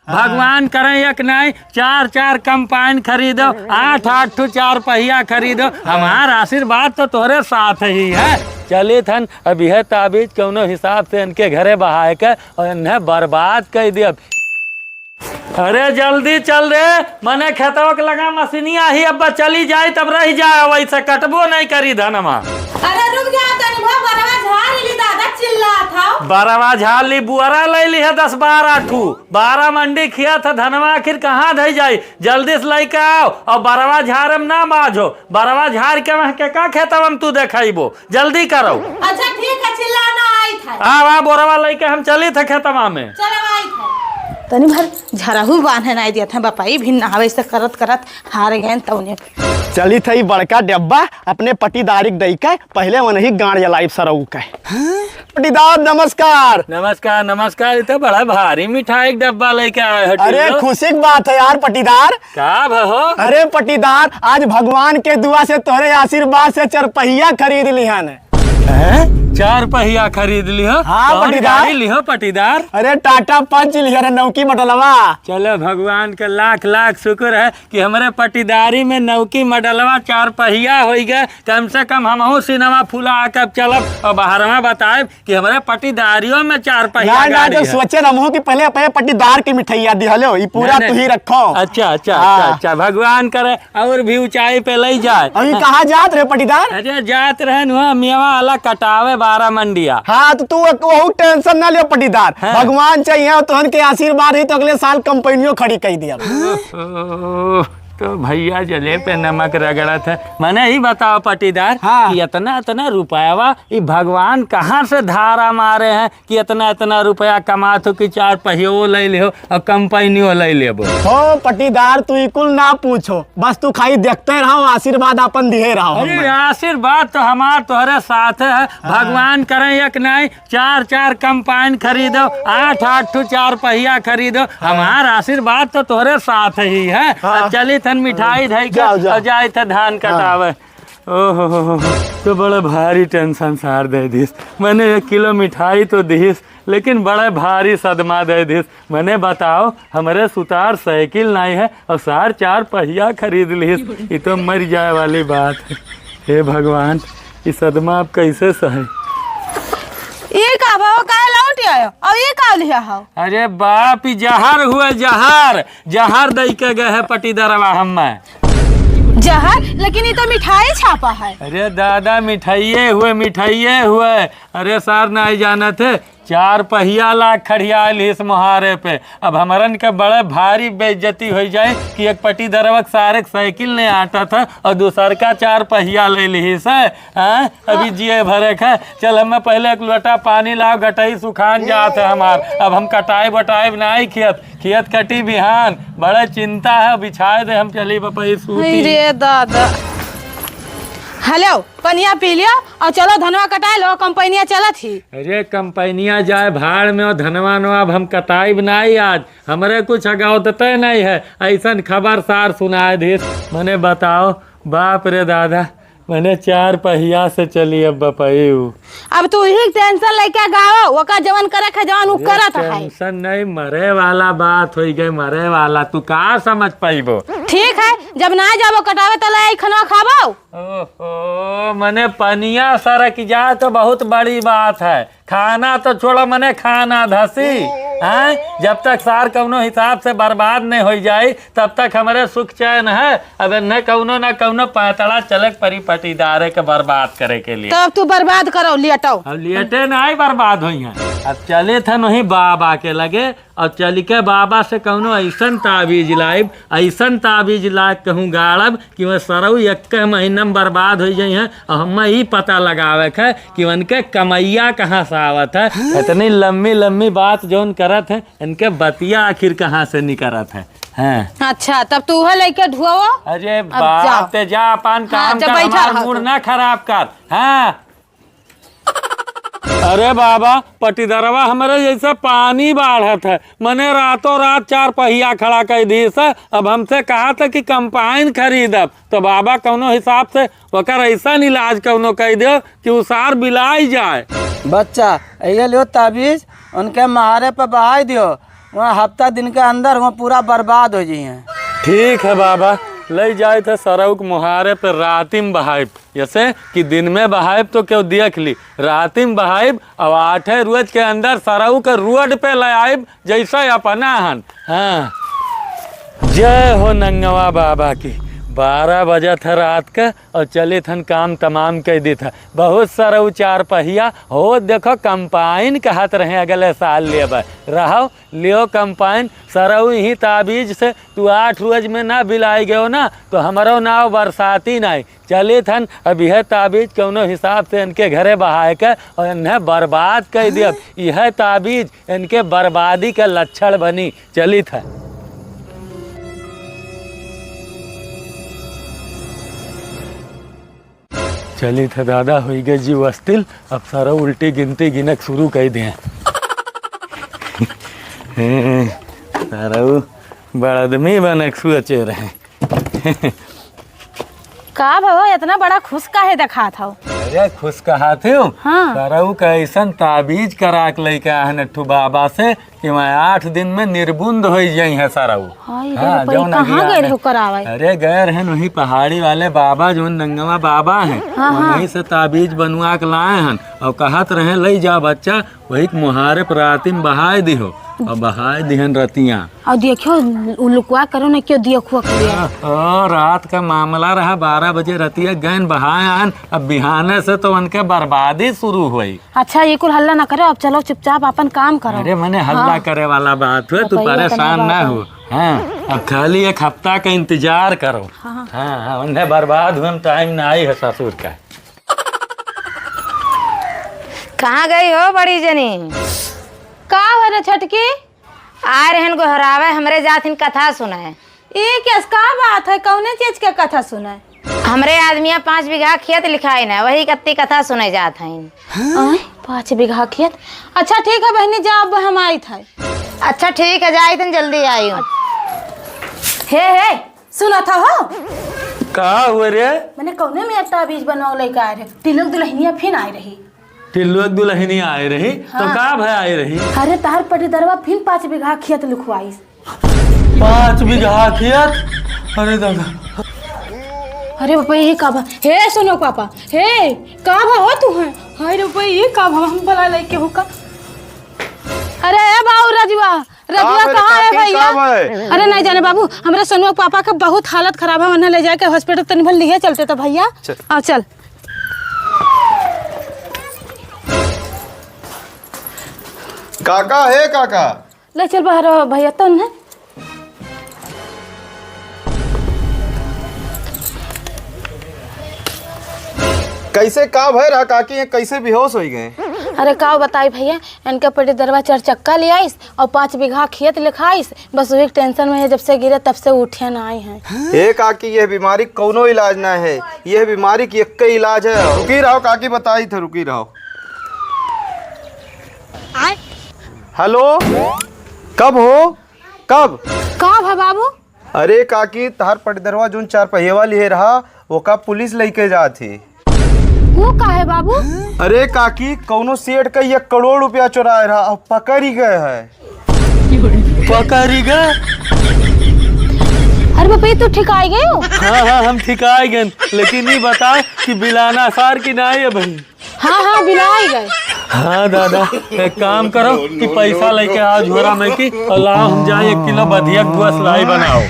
भगवान करे एक नहीं 4-4 कंपाइन खरीदो, 8-8 चार पहिया खरीदो। हमारा आशीर्वाद तो तोरे साथ ही है। चली थन अभी है ताबीज कौनो हिसाब से इनके घरे बहाए के और इन्हें बर्बाद कर दिया। अरे जल्दी चल रे, मने खेतों के लगा मशीनिया ही अब चली जाए तब रह जाए, वैसे कटबो नहीं करी धनमा। अरे रुक जा तनी भा, बरवा झाड़ ली दादा चिल्ला था। बरवा झाड़ ली, बुआरा ले ली है 10-12 ठू, 12 मंडी खिया था धनमा, आखिर कहाँ धई जाई। जल्दी से लेके आओ और बरवा झाड़ में ना बाजो, बरवा झाड़ के वहाँ के का खेतवा में तू देखाइबो, जल्दी करो। अच्छा ठीक है, चिल्लाना आई था। आ बोरवा लेके हम चली थे खेतवा में। चलो आई था। तनी भर झरहू बांधे नहीं दिया था बापाई भी नहावे से करत करत हार गए तौने। चली थई बड़का डब्बा अपने पटीदारी दई के पहले वो नहीं गाड़ जलाई सरऊ के। पटीदार नमस्कार। नमस्कार नमस्कार, तो बड़ा भारी मिठाई एक डब्बा लेके आए हो। अरे खुशी की बात है यार पटीदार। क्या भहो? अरे पटीदार आज भगवान के दुआ से तोरे आशीर्वाद से 4 पहिया खरीद लिहन। 4 पहिया खरीद लिहो? हाँ पटीदार। लिहो पटीदार। अरे टाटा पंच लिया नौकी मडलवा। चलो भगवान का लाख लाख शुक्र है कि हमारे पटीदारी में नौकी मडलवा 4 पहिया हो गए। कम से कम हम सिनेमा फूला आकर चलब और बाहरवा बताए कि हमारे पटीदारियों में 4 पहिया गाड़ी है। सोचे रहो कि पहले पटीदार की मिठाइया दिहलो, ये पूरा तू ही रखो। अच्छा अच्छा अच्छा अच्छा, भगवान करे और भी ऊंचाई पे ले जाए। अभी कहाँ जात रहे पटीदार? अरे जात रहे मियावा वाला कटावे 12 मंडिया। हाँ तो तू टेंशन ना लियो पटीदार, भगवान चाहिए तो के आशीर्वाद ही तो अगले साल कंपनियों खड़ी कर दिया। तो भैया जले पे नमक रगड़ा था। मैंने ही बताओ पटीदार कि इतना रुपया ये भगवान कहाँ से धारा मारे हैं कि इतना रुपया कमा तो कि 4 पहियों ले ले और कंपनियों ले ले। हो पटीदार तू कुल ना पूछो, बस तू खाई देखते रहो, आशीर्वाद अपन दिए रहो। अरे आशीर्वाद तो हमार तोहरे साथ है। भगवान करे एक नहीं 4-4 कंपाइन खरीदो, 8-8 चार पहिया खरीदो। हमार आशीर्वाद तो तोहरे साथ ही है। चली थन मिठाई ढाई जाए थे धान कटावे। ओहो तो बड़ा भारी टेंशन सार दे दिस। मैंने 1 किलो मिठाई तो दिस, लेकिन बड़ा भारी सदमा दे दिस। मैंने बताओ हमारे सुतार साइकिल नहीं है और 4 पहिया खरीद लिस। ये तो मर जाए वाली बात है। हे भगवान, ये सदमा आप कैसे सहे? ये का भाव का लौट आयो और ये का लिया हो? अरे बाप, जहर हुए जहर दई के गए है पटीदारवा हम। जहर? लेकिन ये तो मिठाई छापा है। अरे दादा मिठाइये हुए। अरे सार नहीं जाना थे 4 पहिया ला खड़िया इस मुहारे पे। अब हमारन के बड़े भारी बेइज्जती हो जाए कि एक पटीदारवा सारे साइकिल ने आटा था और दूसर का 4 पहिया ले ली से। अभी जिए भरे खे। चल हमें पहले एक लोटा पानी लाओ, गटई सुखान जाते हमार। अब हम कटाई बटाई नहीं खेत कटी बिहान। बड़े चिंता है, बिछाए दे हम चली पपई सूती। रे दादा, हेलो पनिया पी लिया और चलो धनवा कटाए लो, कंपनिया चला थी। अरे कंपनिया जाए भाड़ में और धनवा नो अब हम कटाई बनाई। आज हमारे कुछ अगावते नहीं है, ऐसा खबर सार सुनाए दी। मैंने बताओ बाप रे दादा, मैंने 4 पहिया से चली अब बपयू। अब तू ही टेंशन लेके गाओ, ओका जवन करे खे जवन उ करत है। टेंशन नहीं, मरे वाला बात हो गई, मरे वाला। तू कहाँ समझ पाइबो? ठीक है, जब ना जाबो कटावे तो ले खनवा खाबो। ओहो, मने पनिया सरक जाए तो बहुत बड़ी बात है। खाना तो छोड़ो, मने खाना धसी है। जब तक सार कौनो हिसाब से बर्बाद नहीं हो जाए तब तक हमारे सुख चैन है। अब न कौनो ना कौनो पैतड़ा चलक परी पटीदारे के बर्बाद करे के लिए। तब तू बर्बाद करो, लियटो। अब लियटे नहीं बर्बाद हुई हैं। अब चले थे नहीं बाबा के लगे और चल के बाबा से कौनो ऐसन ताबीज लाइब, ऐसन ताबीज ला कहूँ गाड़ब कि वह सरऊ 1 महीना में बर्बाद हो जाए हैं। और हमें ही पता लगावे है कि उनके कमैया कहाँ से आवत है। इतनी लम्बी बात जौन करत है, इनके बतिया आखिर कहाँ से निकलत है। अच्छा तब तू है लेके ढुआ। अरे बाप ते जा अपन काम कर, हमार मूड ना खराब कर। हाँ अरे बाबा, पटीदारवा हमारे जैसे पानी बाढ़त है। मैंने रातों रात 4 पहिया खड़ा कर दी से। अब हमसे कहा था कि कंपाइन खरीदब, तो बाबा कौनो हिसाब से वकर ऐसा इलाज कौनो कह दो कि उसार बिलाई जाए। बच्चा ये लियो ताबीज, उनके महारे पर बहाई दियो। वहाँ हफ्ता दिन के अंदर वहाँ पूरा बर्बाद हो जाइए। ठीक है बाबा, ले जाए थे सरऊ के मुहारे पे रातिम बहाइब, जैसे कि दिन में बहाइब तो क्यों देख ली, रातिम बहाइब और 8 रोज के अंदर सरऊ के रोड पे ले आइब जैसा अपना हन। हाँ, जय हो नंगवा बाबा की। 12 बजे था रात का और चले थन काम तमाम कर दी था। बहुत सरऊ 4 पहिया हो, देखो कंपाइन कहत रहे अगले साल ले रहो, लियो कंपाइन सरऊ ही ताबीज से तू 8 रोज में ना बिलाई गयो ना तो हमारो नाव बरसाती नहीं चले थन। अब यह ताबीज कौनो हिसाब से इनके घरे बहाए के और इन्हें बर्बाद कर दिया। यह ताबीज इनके बर्बादी का लक्षण बनी चली था। चली था दादा हो गए जी वस्तिल, अब सारा उल्टी गिनती गिनक शुरू कर दिए। सारा बड़ा आदमी बनक सोचे रहे। का भवा इतना बड़ा खुश काहे देखा था? अरे खुश कहा थे हाँ। सरऊ का ऐसा ताबीज करा के लेके आए नट्ठू बाबा से कि मैं 8 दिन में निर्बुंद हो जाई है सरऊ। हाँ, कहाँ गए हो करावे? अरे गए रहे वही पहाड़ी वाले बाबा जो नंगवा बाबा हैं, वहीं से ताबीज बनवा के लाए हैं और कहत रहे ले जा बच्चा वही मुहारे पर रातिम बहाए दिहो और बहाए दिहन रतियाँ। और देखियो लुकवा करो ना क्यों देखो और रात का मामला रहा 12 बजे रतिया गैन बहाए आन, अब बिहाने से तो उनके बर्बादी शुरू हुई। अच्छा ये कुल हल्ला ना करो, अब चलो चुपचाप अपन काम करो। अरे मैंने हल्ला करे वाला बात हुए, तू परेशान ना हो। हाँ, अब खाली 1 हफ्ता का इंतजार करो। हाँ, उन्हें बर्बाद हुए टाइम ना आई है ससुर का। कहाँ गई हो बड़ी जनी? का हो रे छटकी? आ रहन गोहरावे हमरे जाथिन कथा सुनाए। ये कैस का बात है? कौने चीज के कथा सुनाए? हमरे आदमिया 5 बीघा खेत लिखाई ना, वही कत्ती कथा सुने जात हईन। 5 बीघा खेत? अच्छा ठीक है बहनी, जा अब हम आई था। अच्छा ठीक है, जाई तुम जल्दी आई हूँ। हे सुना था हो? का हुए रे? मैंने कौने में ताबीज बनवा लेके आए रहे, तिलक दुल्हनिया फिर आई रही। तिलक दुल्हनी आए रही? तो का भय आई रही? अरे तार पटीदरवा फिर 5 बीघा खेत लिखवाई। 5 बीघा खेत? अरे दादा, अरे पापा ये का भा? हे सुनो पापा, हे का भा हो तू है? हाय रे पापा ये का भा? हम बला लेके हो का? अरे ए बाबू रजवा कहाँ है भैया? अरे नहीं जाने बाबू, हमारे सोनू पापा का बहुत हालत खराब है, उन्हें ले जाके हॉस्पिटल तनी भर लिए चलते तो भैया। आओ चल। काका है काका, ले चल बाहर भैया तो उन्हें। कैसे का भय रहा काकी, ये कैसे बेहोश हो गए? अरे का बताई भैया, इनके पटी दरवा 4 चक्का ले आईस और 5 बीघा खेत लिखाईस, बस वही टेंशन में है, जब से गिरे तब से उठे ना आए हैं। हे काकी, यह बीमारी कोनो इलाज ना है, यह बीमारी की एक ही इलाज है। रुकी रहो काकी, बताई थे, रुकी रहो। हेलो, कब हो? कब? का भा बाबू? अरे काकी, तार पटदरवा जो 4 पहिया वाली है रहा, वो का पुलिस लेके जा थी। वो का है बाबू? अरे काकी, कौनो सेठ का 1 करोड़ रुपया चुराए रहा और पकड़ ही गए है। पकड़ी गए? अरे बापा तू ठीक आई गए हो? हाँ, हम ठीक आए गए, लेकिन ये बता कि बिलाना सार की ना है भाई? हाँ बिलाई गए। हाँ दादा, एक काम करो कि पैसा लेके आओ झोरा में की और लाओ, हम जाए 1 किलो बधिया 2 लाई बनाओ।